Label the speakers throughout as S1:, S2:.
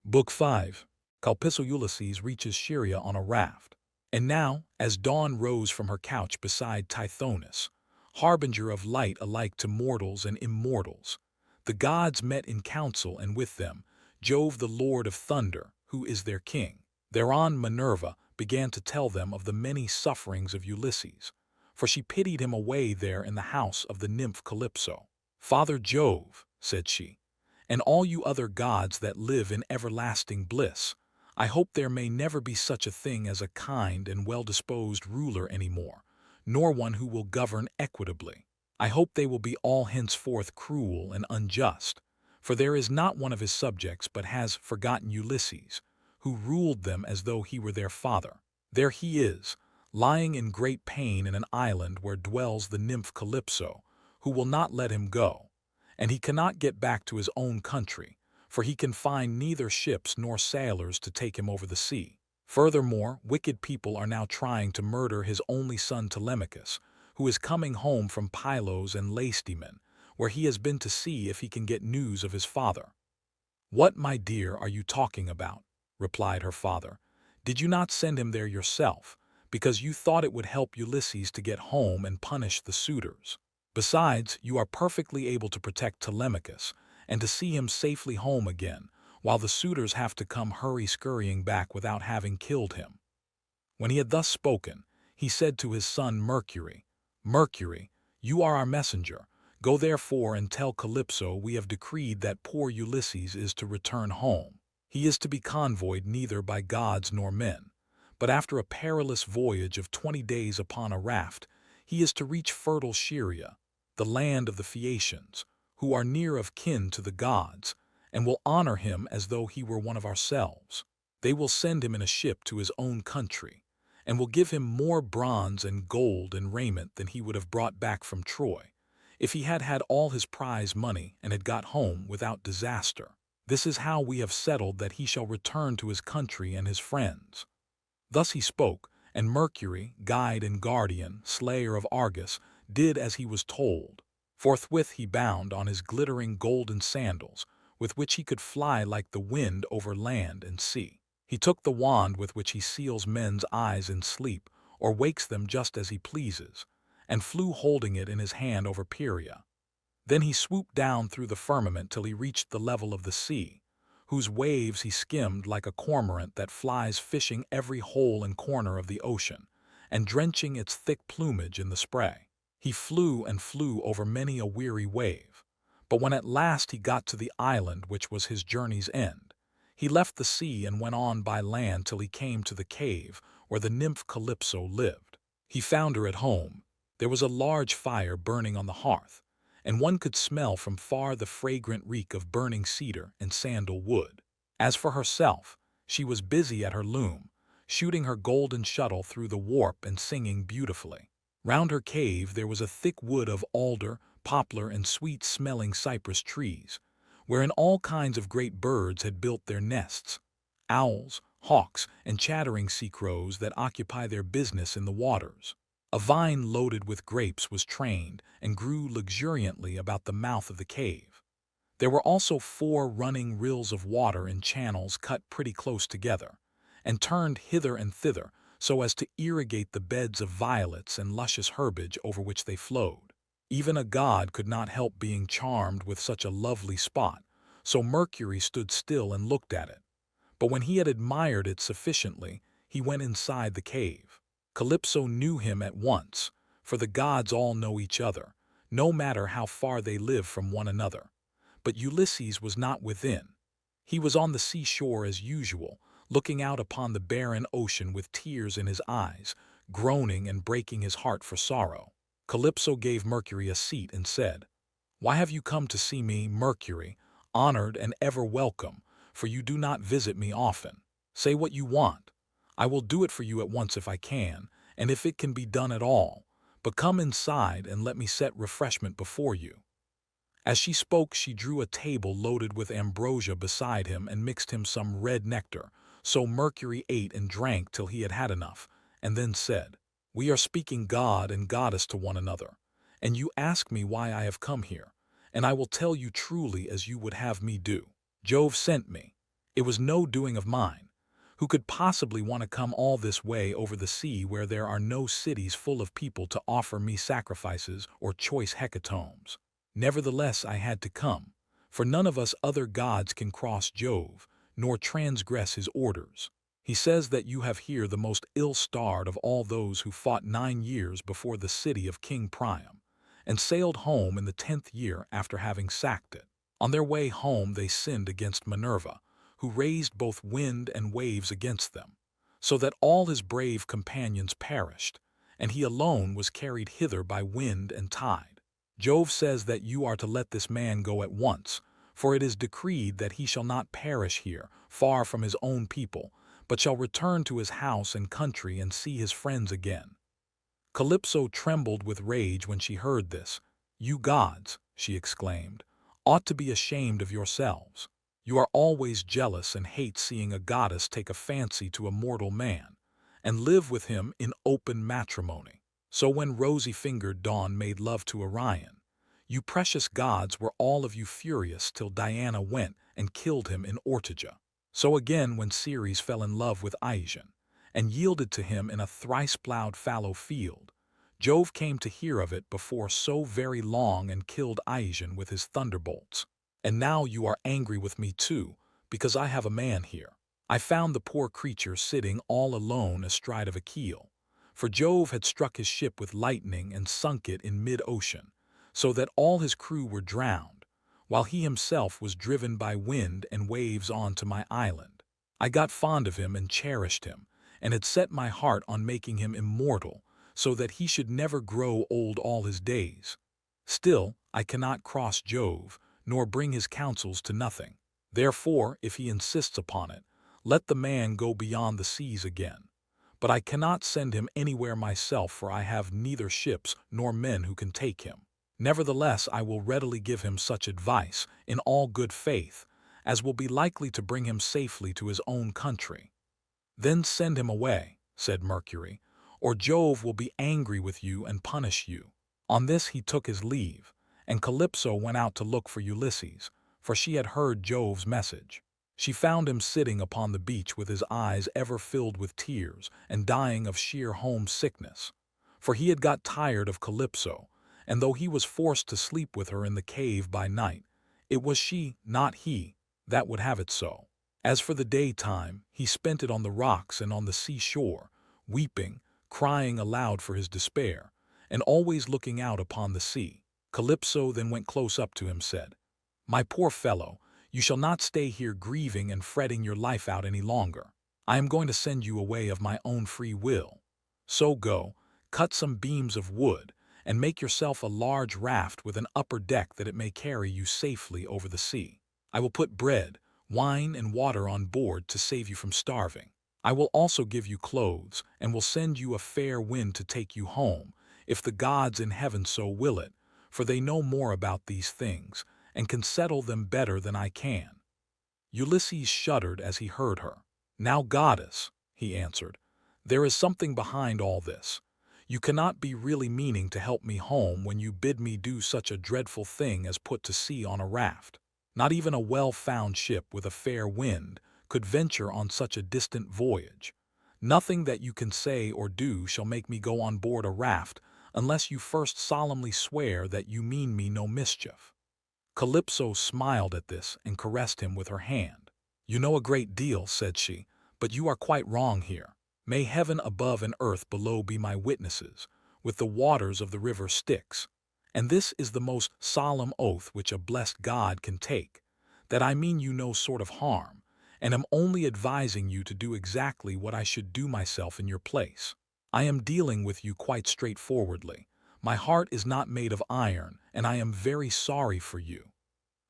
S1: Book 5. Ulysses reaches Scheria on a raft. And now, as dawn rose from her couch beside Tithonus, harbinger of light alike to mortals and immortals, the gods met in council, and with them Jove, the lord of thunder, who is their king. Thereon Minerva began to tell them of the many sufferings of Ulysses, for she pitied him away there in the house of the nymph Calypso. "Father Jove," said she, "and all you other gods that live in everlasting bliss, I hope there may never be such a thing as a kind and well-disposed ruler any more, nor one who will govern equitably. I hope they will be all henceforth cruel and unjust, for there is not one of his subjects but has forgotten Ulysses, who ruled them as though he were their father. There he is, lying in great pain in an island where dwells the nymph Calypso, who will not let him go, and he cannot get back to his own country, for he can find neither ships nor sailors to take him over the sea. Furthermore, wicked people are now trying to murder his only son Telemachus, who is coming home from Pylos and Lacedaemon, where he has been to see if he can get news of his father." "What, my dear, are you talking about?" replied her father. "Did you not send him there yourself, because you thought it would help Ulysses to get home and punish the suitors? Besides, you are perfectly able to protect Telemachus, and to see him safely home again, while the suitors have to come scurrying back without having killed him." When he had thus spoken, he said to his son Mercury, "Mercury, you are our messenger. Go therefore and tell Calypso we have decreed that poor Ulysses is to return home. He is to be convoyed neither by gods nor men, but after a perilous voyage of 20 days upon a raft, he is to reach fertile Scheria, the land of the Phaeacians, who are near of kin to the gods, and will honor him as though he were one of ourselves. They will send him in a ship to his own country, and will give him more bronze and gold and raiment than he would have brought back from Troy, if he had had all his prize money and had got home without disaster. This is how we have settled that he shall return to his country and his friends." Thus he spoke, and Mercury, guide and guardian, slayer of Argus, did as he was told. Forthwith he bound on his glittering golden sandals, with which he could fly like the wind over land and sea. He took the wand with which he seals men's eyes in sleep, or wakes them just as he pleases, and flew holding it in his hand over Pieria. Then he swooped down through the firmament till he reached the level of the sea, whose waves he skimmed like a cormorant that flies fishing every hole and corner of the ocean, and drenching its thick plumage in the spray. He flew and flew over many a weary wave, but when at last he got to the island which was his journey's end, he left the sea and went on by land till he came to the cave where the nymph Calypso lived. He found her at home. There was a large fire burning on the hearth, and one could smell from far the fragrant reek of burning cedar and sandal wood. As for herself, she was busy at her loom, shooting her golden shuttle through the warp and singing beautifully. Round her cave there was a thick wood of alder, poplar, and sweet-smelling cypress trees, wherein all kinds of great birds had built their nests: owls, hawks, and chattering sea crows that occupy their business in the waters. A vine loaded with grapes was trained and grew luxuriantly about the mouth of the cave. There were also 4 running rills of water in channels cut pretty close together, and turned hither and thither so as to irrigate the beds of violets and luscious herbage over which they flowed. Even a god could not help being charmed with such a lovely spot, so Mercury stood still and looked at it. But when he had admired it sufficiently, he went inside the cave. Calypso knew him at once, for the gods all know each other, no matter how far they live from one another. But Ulysses was not within. He was on the seashore as usual, looking out upon the barren ocean with tears in his eyes, groaning and breaking his heart for sorrow. Calypso gave Mercury a seat and said, "Why have you come to see me, Mercury, honored and ever welcome, for you do not visit me often? Say what you want. I will do it for you at once if I can, and if it can be done at all, but come inside and let me set refreshment before you." As she spoke, she drew a table loaded with ambrosia beside him and mixed him some red nectar, so Mercury ate and drank till he had had enough, and then said, "We are speaking god and goddess to one another, and you ask me why I have come here, and I will tell you truly as you would have me do. Jove sent me, It was no doing of mine. Who could possibly want to come all this way over the sea where there are no cities full of people to offer me sacrifices or choice hecatombs? Nevertheless I had to come, for none of us other gods can cross Jove, nor transgress his orders. He says that you have here the most ill-starred of all those who fought 9 years before the city of King Priam, and sailed home in the 10th year after having sacked it. On their way home they sinned against Minerva, who raised both wind and waves against them, so that all his brave companions perished, and he alone was carried hither by wind and tide. Jove says that you are to let this man go at once, for it is decreed that he shall not perish here, far from his own people, but shall return to his house and country and see his friends again. Calypso trembled with rage when she heard this. "You gods," she exclaimed, "ought to be ashamed of yourselves. You are always jealous and hate seeing a goddess take a fancy to a mortal man, and live with him in open matrimony. So when rosy-fingered Dawn made love to Orion, you precious gods were all of you furious till Diana went and killed him in Ortygia. So again when Ceres fell in love with Aegeon, and yielded to him in a thrice-plowed fallow field, Jove came to hear of it before so very long and killed Aegeon with his thunderbolts. And now you are angry with me too, because I have a man here. I found the poor creature sitting all alone astride of a keel, for Jove had struck his ship with lightning and sunk it in mid-ocean, so that all his crew were drowned, while he himself was driven by wind and waves on to my island. I got fond of him and cherished him, and had set my heart on making him immortal, so that he should never grow old all his days. Still, I cannot cross Jove, nor bring his counsels to nothing. Therefore, if he insists upon it, let the man go beyond the seas again. But I cannot send him anywhere myself, for I have neither ships nor men who can take him. Nevertheless, I will readily give him such advice, in all good faith, as will be likely to bring him safely to his own country." "Then send him away," said Mercury, "or Jove will be angry with you and punish you." On this he took his leave, and Calypso went out to look for Ulysses, for she had heard Jove's message. She found him sitting upon the beach with his eyes ever filled with tears and dying of sheer homesickness, for he had got tired of Calypso, and though he was forced to sleep with her in the cave by night, it was she, not he, that would have it so. As for the daytime, he spent it on the rocks and on the seashore, weeping, crying aloud for his despair, and always looking out upon the sea. Calypso then went close up to him, said, "My poor fellow, you shall not stay here grieving and fretting your life out any longer. I am going to send you away of my own free will. So go, cut some beams of wood, and make yourself a large raft with an upper deck that it may carry you safely over the sea. I will put bread, wine, and water on board to save you from starving. I will also give you clothes, and will send you a fair wind to take you home, if the gods in heaven so will it, for they know more about these things, and can settle them better than I can." Ulysses shuddered as he heard her. "Now, goddess," he answered, "there is something behind all this. You cannot be really meaning to help me home when you bid me do such a dreadful thing as put to sea on a raft. Not even a well-found ship with a fair wind could venture on such a distant voyage. Nothing that you can say or do shall make me go on board a raft unless you first solemnly swear that you mean me no mischief." Calypso smiled at this and caressed him with her hand. "You know a great deal," said she, "but you are quite wrong here. May heaven above and earth below be my witnesses, with the waters of the river Styx. And this is the most solemn oath which a blessed god can take, that I mean you no sort of harm, and am only advising you to do exactly what I should do myself in your place. I am dealing with you quite straightforwardly. My heart is not made of iron, and I am very sorry for you."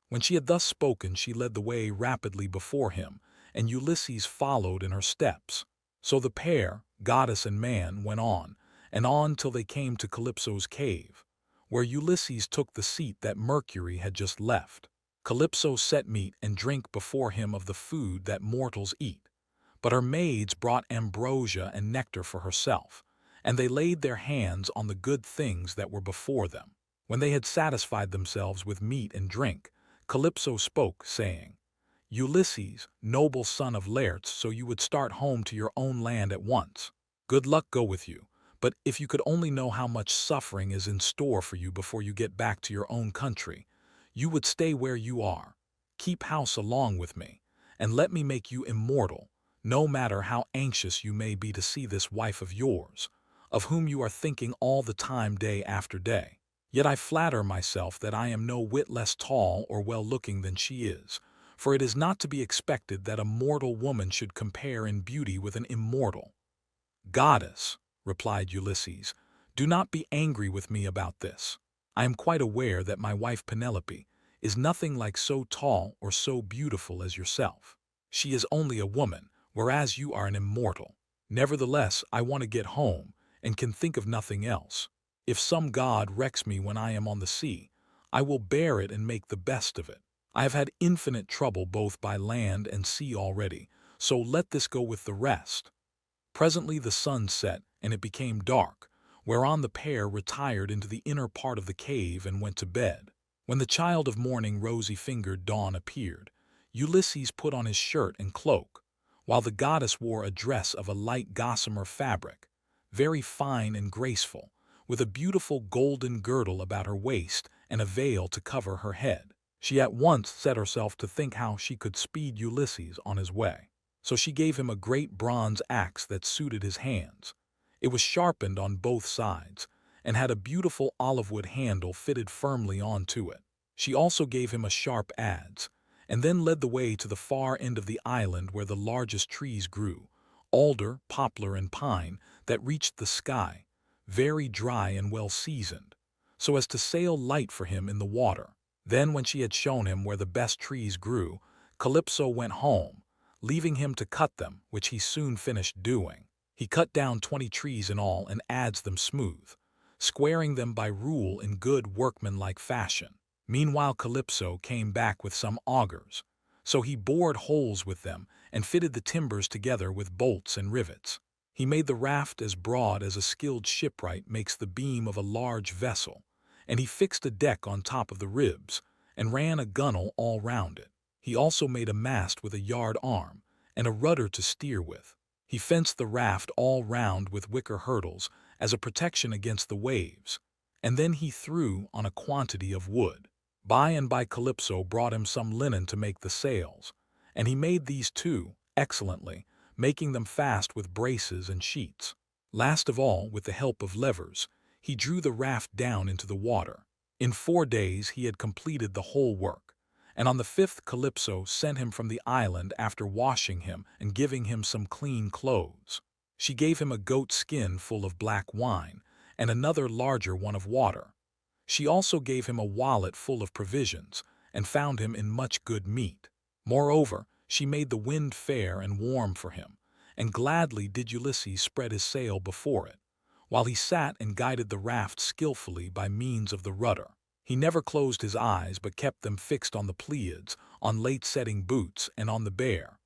S1: When she had thus spoken, she led the way rapidly before him, and Ulysses followed in her steps. So the pair, goddess and man, went on, and on till they came to Calypso's cave, where Ulysses took the seat that Mercury had just left. Calypso set meat and drink before him of the food that mortals eat, but her maids brought ambrosia and nectar for herself, and they laid their hands on the good things that were before them. When they had satisfied themselves with meat and drink, Calypso spoke, saying, Ulysses, noble son of Laertes, so you would start home to your own land at once. Good luck go with you, but if you could only know how much suffering is in store for you before you get back to your own country, you would stay where you are. Keep house along with me, and let me make you immortal, no matter how anxious you may be to see this wife of yours, of whom you are thinking all the time day after day. Yet I flatter myself that I am no whit less tall or well-looking than she is, for it is not to be expected that a mortal woman should compare in beauty with an immortal. Goddess, replied Ulysses, do not be angry with me about this. I am quite aware that my wife Penelope is nothing like so tall or so beautiful as yourself. She is only a woman, whereas you are an immortal. Nevertheless, I want to get home and can think of nothing else. If some god wrecks me when I am on the sea, I will bear it and make the best of it. I have had infinite trouble both by land and sea already, so let this go with the rest. Presently the sun set, and it became dark, whereon the pair retired into the inner part of the cave and went to bed. When the child of morning rosy-fingered dawn appeared, Ulysses put on his shirt and cloak, while the goddess wore a dress of a light gossamer fabric, very fine and graceful, with a beautiful golden girdle about her waist and a veil to cover her head. She at once set herself to think how she could speed Ulysses on his way. So she gave him a great bronze axe that suited his hands. It was sharpened on both sides, and had a beautiful olive-wood handle fitted firmly onto it. She also gave him a sharp adze, and then led the way to the far end of the island where the largest trees grew, alder, poplar, and pine, that reached the sky, very dry and well seasoned, so as to sail light for him in the water. Then, when she had shown him where the best trees grew, Calypso went home, leaving him to cut them, which he soon finished doing. He cut down 20 trees in all and adzed them smooth, squaring them by rule in good workmanlike fashion. Meanwhile Calypso came back with some augers, so he bored holes with them and fitted the timbers together with bolts and rivets. He made the raft as broad as a skilled shipwright makes the beam of a large vessel, and he fixed a deck on top of the ribs, and ran a gunwale all round it. He also made a mast with a yard arm, and a rudder to steer with. He fenced the raft all round with wicker hurdles as a protection against the waves, and then he threw on a quantity of wood. By and by Calypso brought him some linen to make the sails, and he made these too, excellently, making them fast with braces and sheets. Last of all, with the help of levers, he drew the raft down into the water. In 4 days he had completed the whole work, and on the 5th Calypso sent him from the island after washing him and giving him some clean clothes. She gave him a goat skin full of black wine, and another larger one of water. She also gave him a wallet full of provisions, and found him in much good meat. Moreover, she made the wind fair and warm for him, and gladly did Ulysses spread his sail before it, while he sat and guided the raft skillfully by means of the rudder. He never closed his eyes, but kept them fixed on the Pleiads, on late-setting boots, and on the Bear,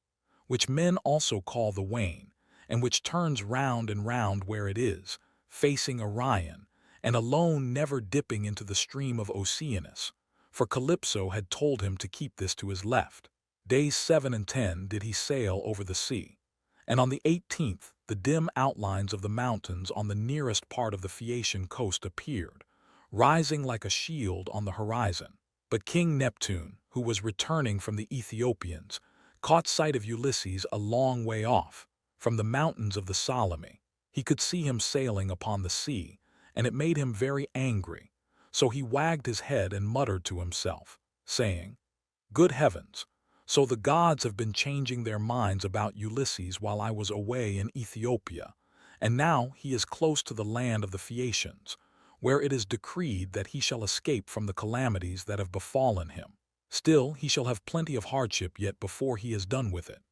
S1: which men also call the Wain, and which turns round and round where it is, facing Orion, and alone never dipping into the stream of Oceanus, for Calypso had told him to keep this to his left. Days 7 and 10 did he sail over the sea, and on the 18th the dim outlines of the mountains on the nearest part of the Phaeacian coast appeared, rising like a shield on the horizon. But King Neptune, who was returning from the Ethiopians, caught sight of Ulysses a long way off, from the mountains of the Solymi. He could see him sailing upon the sea, and it made him very angry, so he wagged his head and muttered to himself, saying, "Good heavens! So the gods have been changing their minds about Ulysses while I was away in Ethiopia, and now he is close to the land of the Phaeacians, where it is decreed that he shall escape from the calamities that have befallen him. Still, he shall have plenty of hardship yet before he is done with it."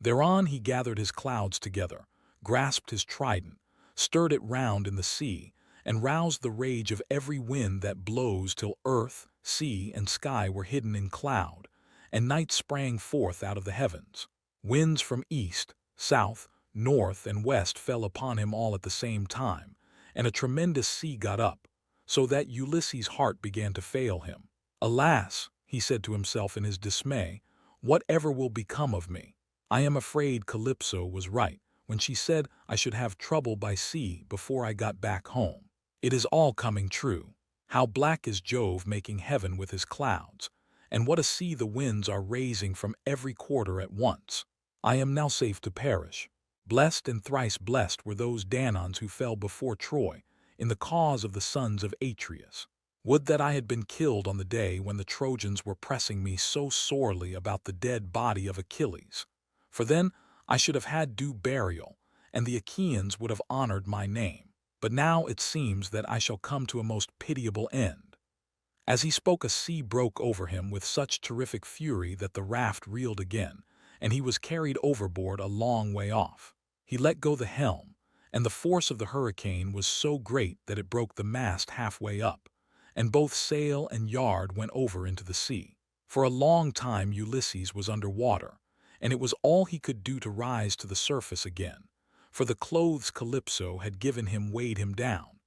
S1: Thereon he gathered his clouds together, grasped his trident, stirred it round in the sea, and roused the rage of every wind that blows till earth, sea, and sky were hidden in cloud, and night sprang forth out of the heavens. Winds from east, south, north, and west fell upon him all at the same time, and a tremendous sea got up, so that Ulysses' heart began to fail him. "Alas," he said to himself in his dismay, Whatever will become of me? I am afraid Calypso was right when she said I should have trouble by sea before I got back home. It is all coming true. How black is Jove making heaven with his clouds, and what a sea the winds are raising from every quarter at once. I am now safe to perish. Blessed and thrice blessed were those Danaans who fell before Troy in the cause of the sons of Atreus. Would that I had been killed on the day when the Trojans were pressing me so sorely about the dead body of Achilles, for then I should have had due burial, and the Achaeans would have honored my name. But now it seems that I shall come to a most pitiable end. As he spoke, a sea broke over him with such terrific fury that the raft reeled again, and he was carried overboard a long way off. He let go the helm, and the force of the hurricane was so great that it broke the mast halfway up, and both sail and yard went over into the sea. For a long time Ulysses was under water, and it was all he could do to rise to the surface again, for the clothes Calypso had given him weighed him down.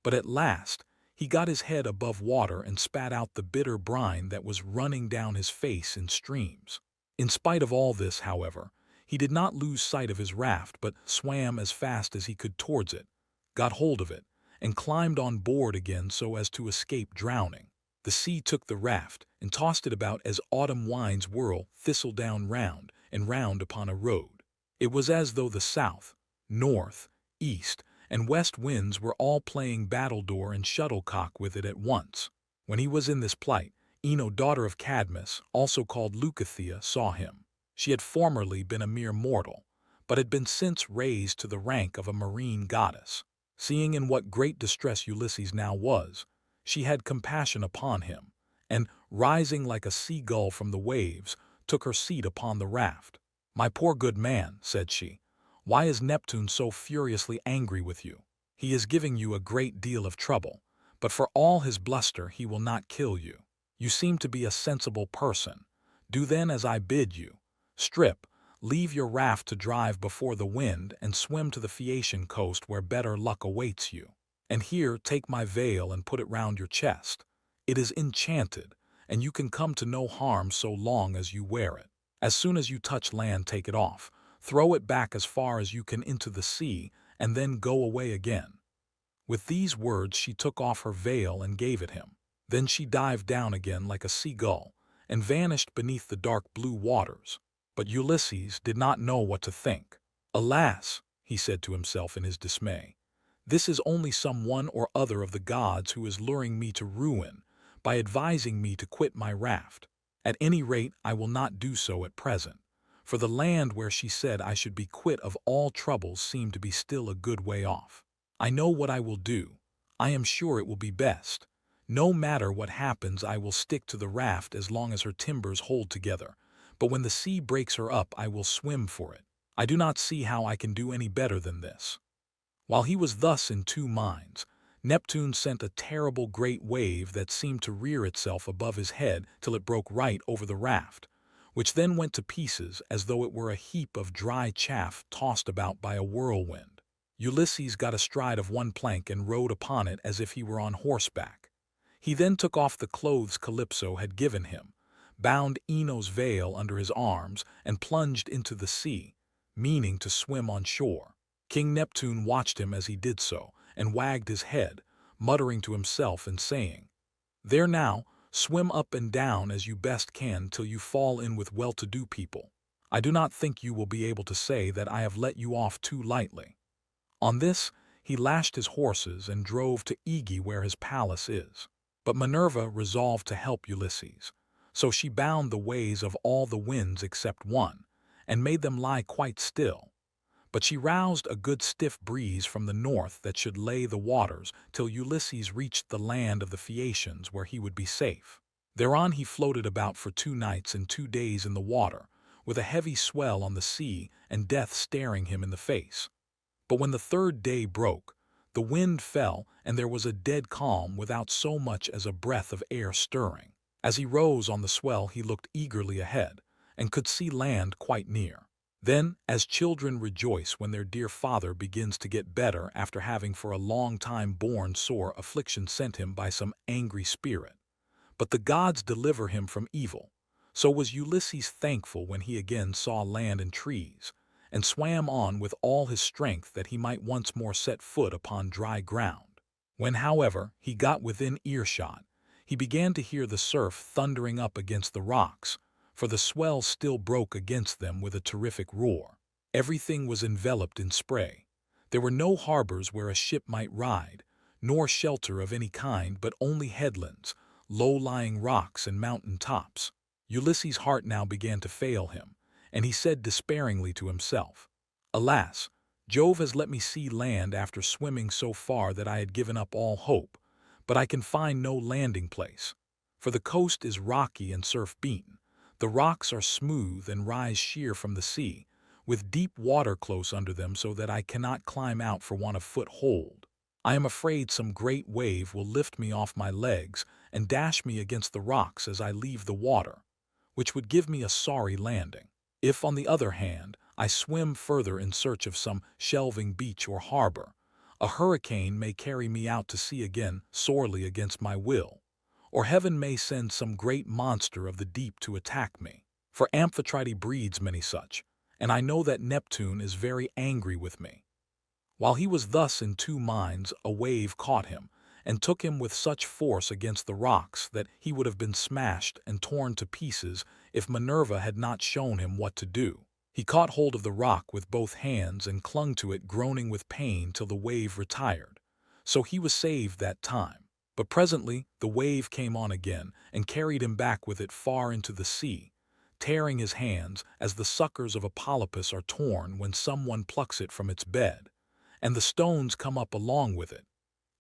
S1: But at last he got his head above water and spat out the bitter brine that was running down his face in streams. In spite of all this, however, he did not lose sight of his raft, but swam as fast as he could towards it, got hold of it, and climbed on board again so as to escape drowning. The sea took the raft and tossed it about as autumn winds whirl thistledown round and round upon a road. It was as though the south, north, east, and west winds were all playing battledore and shuttlecock with it at once. When he was in this plight, Ino, daughter of Cadmus, also called Leucothea, saw him. She had formerly been a mere mortal, but had been since raised to the rank of a marine goddess. Seeing in what great distress Ulysses now was, she had compassion upon him, and, rising like a sea-gull from the waves, took her seat upon the raft. "My poor good man," said she, "why is Neptune so furiously angry with you? He is giving you a great deal of trouble, but for all his bluster he will not kill you. You seem to be a sensible person. Do then as I bid you. Strip, leave your raft to drive before the wind, and swim to the Phaeacian coast where better luck awaits you. And here take my veil and put it round your chest. It is enchanted, and you can come to no harm so long as you wear it. As soon as you touch land, take it off, throw it back as far as you can into the sea, and then go away again." With these words she took off her veil and gave it him. Then she dived down again like a sea-gull, and vanished beneath the dark blue waters. But Ulysses did not know what to think. "Alas," he said to himself in his dismay, "this is only some one or other of the gods who is luring me to ruin by advising me to quit my raft. At any rate, I will not do so at present, for the land where she said I should be quit of all troubles seemed to be still a good way off. I know what I will do. I am sure it will be best. No matter what happens, I will stick to the raft as long as her timbers hold together, but when the sea breaks her up, I will swim for it. I do not see how I can do any better than this." While he was thus in two minds, Neptune sent a terrible great wave that seemed to rear itself above his head till it broke right over the raft, which then went to pieces as though it were a heap of dry chaff tossed about by a whirlwind. Ulysses got astride of one plank and rode upon it as if he were on horseback. He then took off the clothes Calypso had given him, bound Ino's veil under his arms, and plunged into the sea, meaning to swim on shore. King Neptune watched him as he did so, and wagged his head, muttering to himself and saying, "There now, swim up and down as you best can till you fall in with well-to-do people. I do not think you will be able to say that I have let you off too lightly." On this, he lashed his horses and drove to Aegae where his palace is. But Minerva resolved to help Ulysses, so she bound the ways of all the winds except one, and made them lie quite still. But she roused a good stiff breeze from the north that should lay the waters till Ulysses reached the land of the Phaeacians where he would be safe. Thereon he floated about for 2 nights and 2 days in the water, with a heavy swell on the sea and death staring him in the face. But when the 3rd day broke, the wind fell and there was a dead calm without so much as a breath of air stirring. As he rose on the swell he looked eagerly ahead, and could see land quite near. Then, as children rejoice when their dear father begins to get better after having for a long time borne sore affliction sent him by some angry spirit, but the gods deliver him from evil, So was Ulysses thankful when he again saw land and trees, and swam on with all his strength that he might once more set foot upon dry ground. When, however, he got within earshot, he began to hear the surf thundering up against the rocks, for the swell still broke against them with a terrific roar. Everything was enveloped in spray. There were no harbors where a ship might ride, nor shelter of any kind, but only headlands, low-lying rocks and mountain tops. Ulysses' heart now began to fail him, and he said despairingly to himself, "Alas, Jove has let me see land after swimming so far that I had given up all hope, but I can find no landing place. For the coast is rocky and surf-beaten, the rocks are smooth and rise sheer from the sea, with deep water close under them so that I cannot climb out for want of foothold. I am afraid some great wave will lift me off my legs and dash me against the rocks as I leave the water, which would give me a sorry landing. If, on the other hand, I swim further in search of some shelving beach or harbor, a hurricane may carry me out to sea again sorely against my will, or heaven may send some great monster of the deep to attack me. For Amphitrite breeds many such, and I know that Neptune is very angry with me." While he was thus in two minds, a wave caught him, and took him with such force against the rocks that he would have been smashed and torn to pieces if Minerva had not shown him what to do. He caught hold of the rock with both hands and clung to it, groaning with pain till the wave retired. So he was saved that time. But presently the wave came on again and carried him back with it far into the sea, tearing his hands as the suckers of a polypus are torn when someone plucks it from its bed, and the stones come up along with it.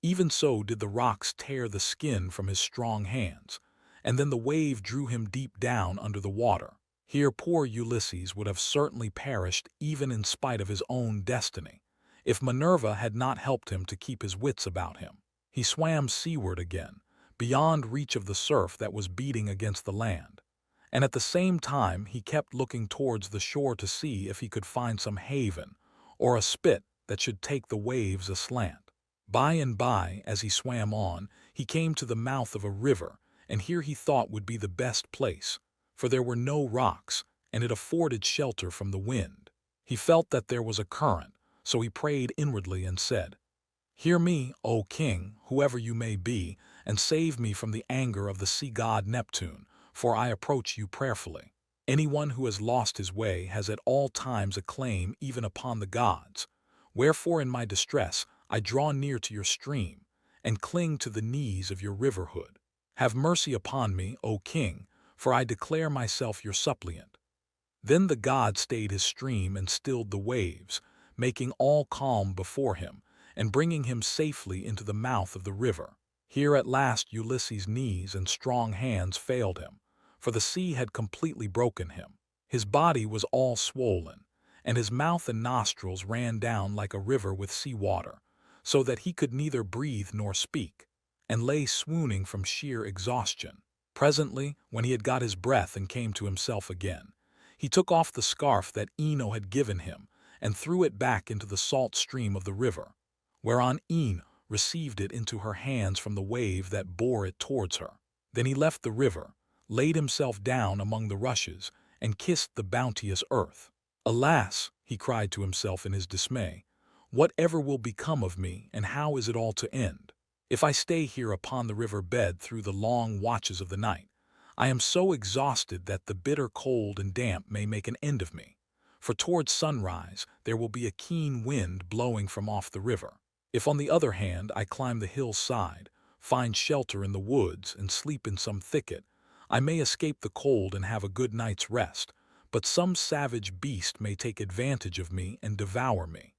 S1: Even so did the rocks tear the skin from his strong hands, and then the wave drew him deep down under the water. Here poor Ulysses would have certainly perished even in spite of his own destiny, if Minerva had not helped him to keep his wits about him. He swam seaward again, beyond reach of the surf that was beating against the land, and at the same time he kept looking towards the shore to see if he could find some haven, or a spit that should take the waves aslant. By and by, as he swam on, he came to the mouth of a river, and here he thought would be the best place, for there were no rocks, and it afforded shelter from the wind. He felt that there was a current, so he prayed inwardly and said, "Hear me, O king, whoever you may be, and save me from the anger of the sea god Neptune, for I approach you prayerfully. Anyone who has lost his way has at all times a claim even upon the gods. Wherefore in my distress I draw near to your stream, and cling to the knees of your river hood. Have mercy upon me, O king, for I declare myself your suppliant." Then the god stayed his stream and stilled the waves, making all calm before him, and bringing him safely into the mouth of the river. Here at last Ulysses' knees and strong hands failed him, for the sea had completely broken him. His body was all swollen, and his mouth and nostrils ran down like a river with sea water, so that he could neither breathe nor speak, and lay swooning from sheer exhaustion. Presently, when he had got his breath and came to himself again, he took off the scarf that Ino had given him and threw it back into the salt stream of the river, whereon Ino received it into her hands from the wave that bore it towards her. Then he left the river, laid himself down among the rushes, and kissed the bounteous earth. "Alas," he cried to himself in his dismay, "whatever will become of me, and how is it all to end? If I stay here upon the river bed through the long watches of the night, I am so exhausted that the bitter cold and damp may make an end of me, for towards sunrise there will be a keen wind blowing from off the river. If on the other hand I climb the hill's side, find shelter in the woods, and sleep in some thicket, I may escape the cold and have a good night's rest, but some savage beast may take advantage of me and devour me."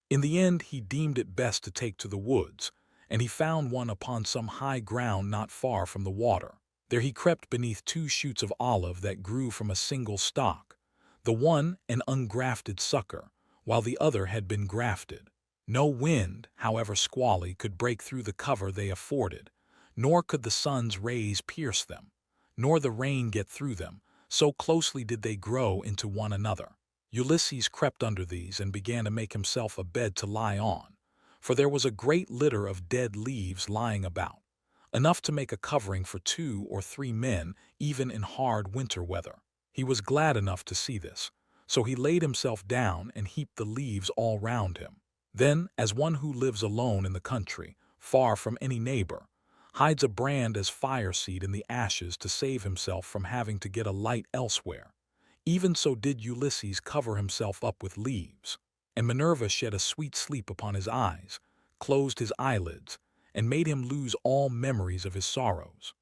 S1: In the end he deemed it best to take to the woods, and he found one upon some high ground not far from the water. There he crept beneath 2 shoots of olive that grew from a single stalk, the one an ungrafted sucker, while the other had been grafted. No wind, however squally, could break through the cover they afforded, nor could the sun's rays pierce them, nor the rain get through them, so closely did they grow into one another. Ulysses crept under these and began to make himself a bed to lie on, for there was a great litter of dead leaves lying about. enough to make a covering for 2 or 3 men, even in hard winter weather. He was glad enough to see this, so he laid himself down and heaped the leaves all round him. Then, as one who lives alone in the country, far from any neighbor, hides a brand as fire seed in the ashes to save himself from having to get a light elsewhere, even so did Ulysses cover himself up with leaves. And Minerva shed a sweet sleep upon his eyes, closed his eyelids, and made him lose all memories of his sorrows.